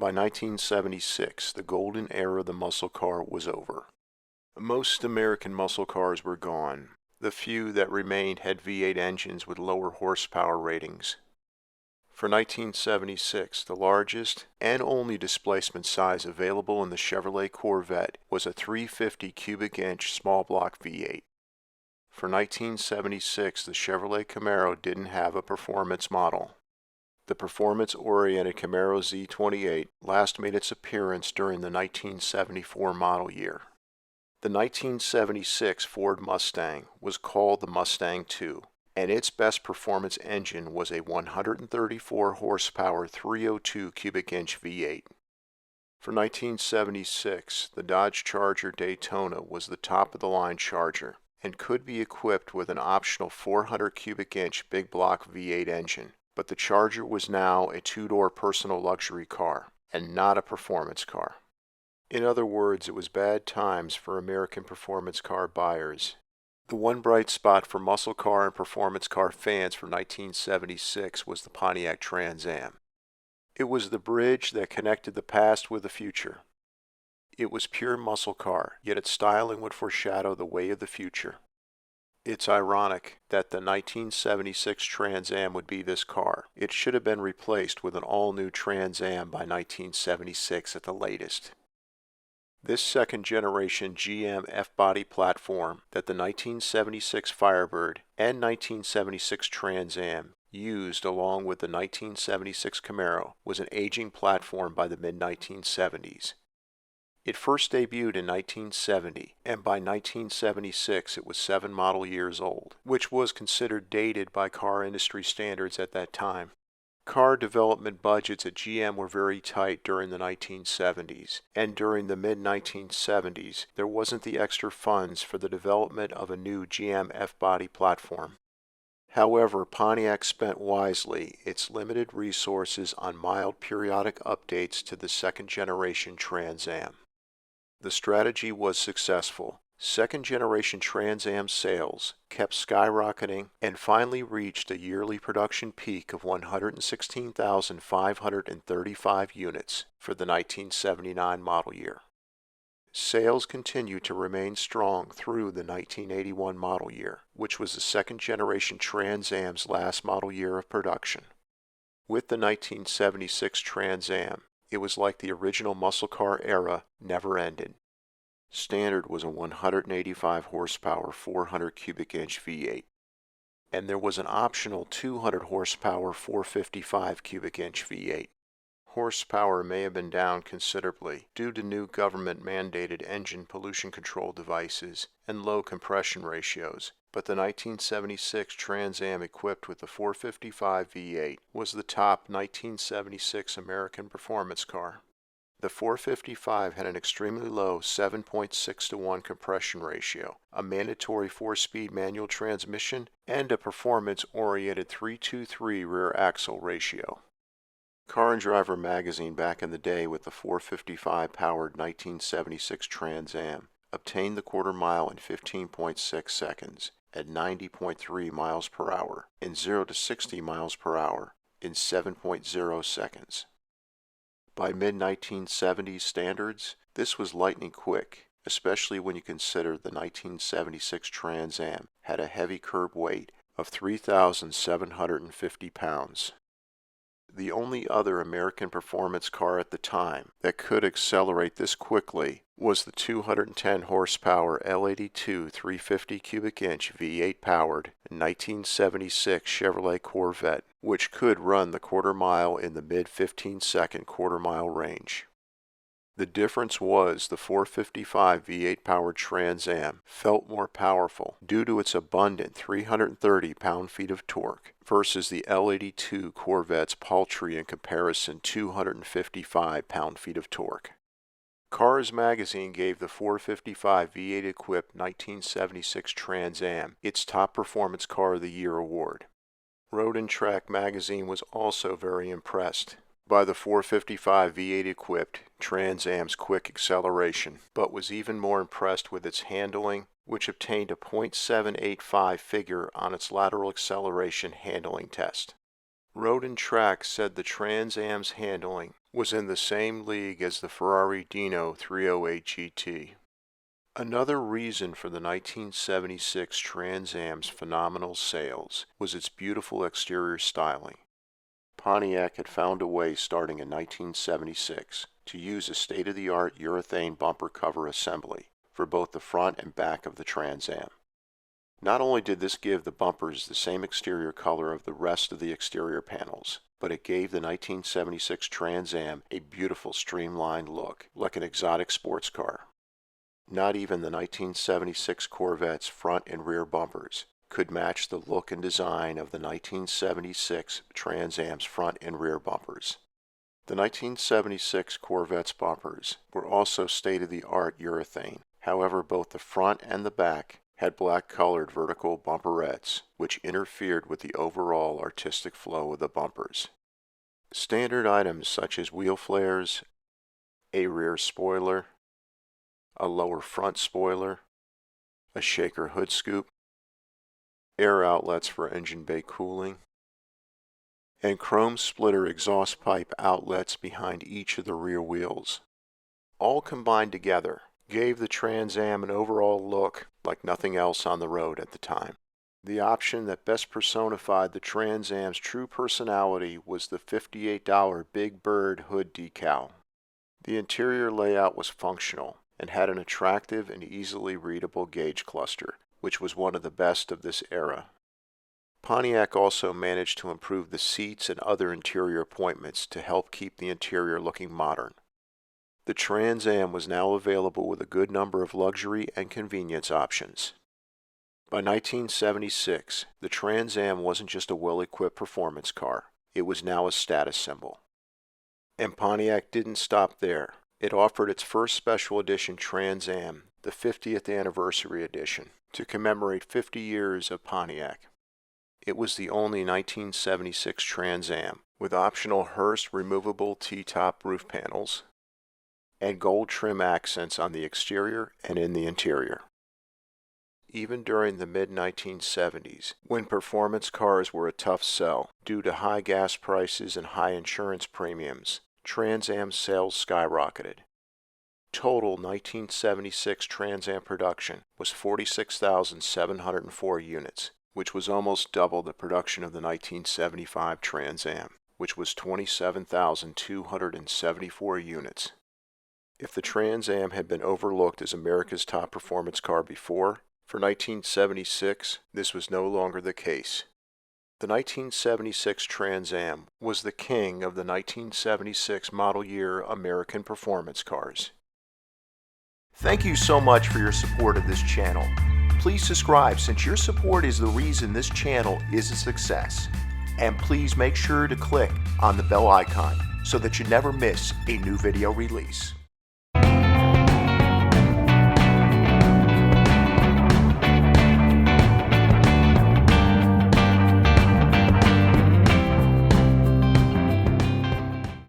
By 1976, the golden era of the muscle car was over. Most American muscle cars were gone. The few that remained had V8 engines with lower horsepower ratings. For 1976, the largest and only displacement size available in the Chevrolet Corvette was a 350 cubic inch small block V8. For 1976, the Chevrolet Camaro didn't have a performance model. The performance-oriented Camaro Z28 last made its appearance during the 1974 model year. The 1976 Ford Mustang was called the Mustang II, and its best performance engine was a 134 horsepower 302 cubic inch V8. For 1976, the Dodge Charger Daytona was the top-of-the-line Charger and could be equipped with an optional 400 cubic inch big block V8 engine, but the Charger was now a two-door personal luxury car and not a performance car. In other words, it was bad times for American performance car buyers. The one bright spot for muscle car and performance car fans for 1976 was the Pontiac Trans Am. It was the bridge that connected the past with the future. It was pure muscle car, yet its styling would foreshadow the way of the future. It's ironic that the 1976 Trans Am would be this car. It should have been replaced with an all-new Trans Am by 1976 at the latest. This second-generation GM F-body platform that the 1976 Firebird and 1976 Trans Am used along with the 1976 Camaro was an aging platform by the mid-1970s. It first debuted in 1970, and by 1976 it was 7 model years old, which was considered dated by car industry standards at that time. Car development budgets at GM were very tight during the 1970s, and during the mid-1970s there wasn't the extra funds for the development of a new GM F-body platform. However, Pontiac spent wisely its limited resources on mild periodic updates to the second-generation Trans Am. The strategy was successful. Second-generation Trans Am sales kept skyrocketing and finally reached a yearly production peak of 116,535 units for the 1979 model year. Sales continued to remain strong through the 1981 model year, which was the second-generation Trans Am's last model year of production. With the 1976 Trans Am, it was like the original muscle car era never ended. Standard was a 185 horsepower 400 cubic inch V8, and there was an optional 200 horsepower 455 cubic inch V8. Horsepower may have been down considerably due to new government-mandated engine pollution control devices and low compression ratios, but the 1976 Trans Am equipped with the 455 V8 was the top 1976 American performance car. The 455 had an extremely low 7.6:1 compression ratio, a mandatory 4-speed manual transmission, and a performance-oriented 3:2:3 rear axle ratio. Car and Driver magazine back in the day with the 455 powered 1976 Trans Am obtained the quarter mile in 15.6 seconds at 90.3 miles per hour and 0 to 60 miles per hour in 7.0 seconds. By mid-1970s standards, this was lightning quick, especially when you consider the 1976 Trans Am had a heavy curb weight of 3,750 pounds. The only other American performance car at the time that could accelerate this quickly was the 210 horsepower L82 350 cubic inch V8 powered 1976 Chevrolet Corvette, which could run the quarter mile in the mid-15-second quarter mile range. The difference was the 455 V8 powered Trans Am felt more powerful due to its abundant 330 pound-feet of torque versus the L82 Corvette's paltry in comparison 255 pound-feet of torque. Cars magazine gave the 455 V8 equipped 1976 Trans Am its top performance car of the year award. Road and Track magazine was also very impressed by the 455 V8 equipped Trans Am's quick acceleration, but was even more impressed with its handling, which obtained a .785 figure on its lateral acceleration handling test. Road and Track said the Trans Am's handling was in the same league as the Ferrari Dino 308 GT. Another reason for the 1976 Trans Am's phenomenal sales was its beautiful exterior styling. Pontiac had found a way starting in 1976 to use a state-of-the-art urethane bumper cover assembly for both the front and back of the Trans Am. Not only did this give the bumpers the same exterior color of the rest of the exterior panels, but it gave the 1976 Trans Am a beautiful streamlined look, like an exotic sports car. Not even the 1976 Corvette's front and rear bumpers could match the look and design of the 1976 Trans Am's front and rear bumpers. The 1976 Corvette's bumpers were also state-of-the-art urethane. However, both the front and the back had black-colored vertical bumperettes, which interfered with the overall artistic flow of the bumpers. Standard items such as wheel flares, a rear spoiler, a lower front spoiler, a shaker hood scoop, air outlets for engine bay cooling, and chrome splitter exhaust pipe outlets behind each of the rear wheels. All combined together gave the Trans Am an overall look like nothing else on the road at the time. The option that best personified the Trans Am's true personality was the $58 Big Bird hood decal. The interior layout was functional and had an attractive and easily readable gauge cluster, which was one of the best of this era. Pontiac also managed to improve the seats and other interior appointments to help keep the interior looking modern. The Trans Am was now available with a good number of luxury and convenience options. By 1976, the Trans Am wasn't just a well-equipped performance car, it was now a status symbol. And Pontiac didn't stop there. It offered its first special edition Trans Am, the 50th Anniversary Edition, to commemorate 50 years of Pontiac. It was the only 1976 Trans Am with optional Hearst removable T-top roof panels and gold trim accents on the exterior and in the interior. Even during the mid-1970s, when performance cars were a tough sell due to high gas prices and high insurance premiums, Trans Am sales skyrocketed. Total 1976 Trans Am production was 46,704 units, which was almost double the production of the 1975 Trans Am, which was 27,274 units. If the Trans Am had been overlooked as America's top performance car before, for 1976, this was no longer the case. The 1976 Trans Am was the king of the 1976 model year American performance cars. Thank you so much for your support of this channel. Please subscribe since your support is the reason this channel is a success. And please make sure to click on the bell icon so that you never miss a new video release.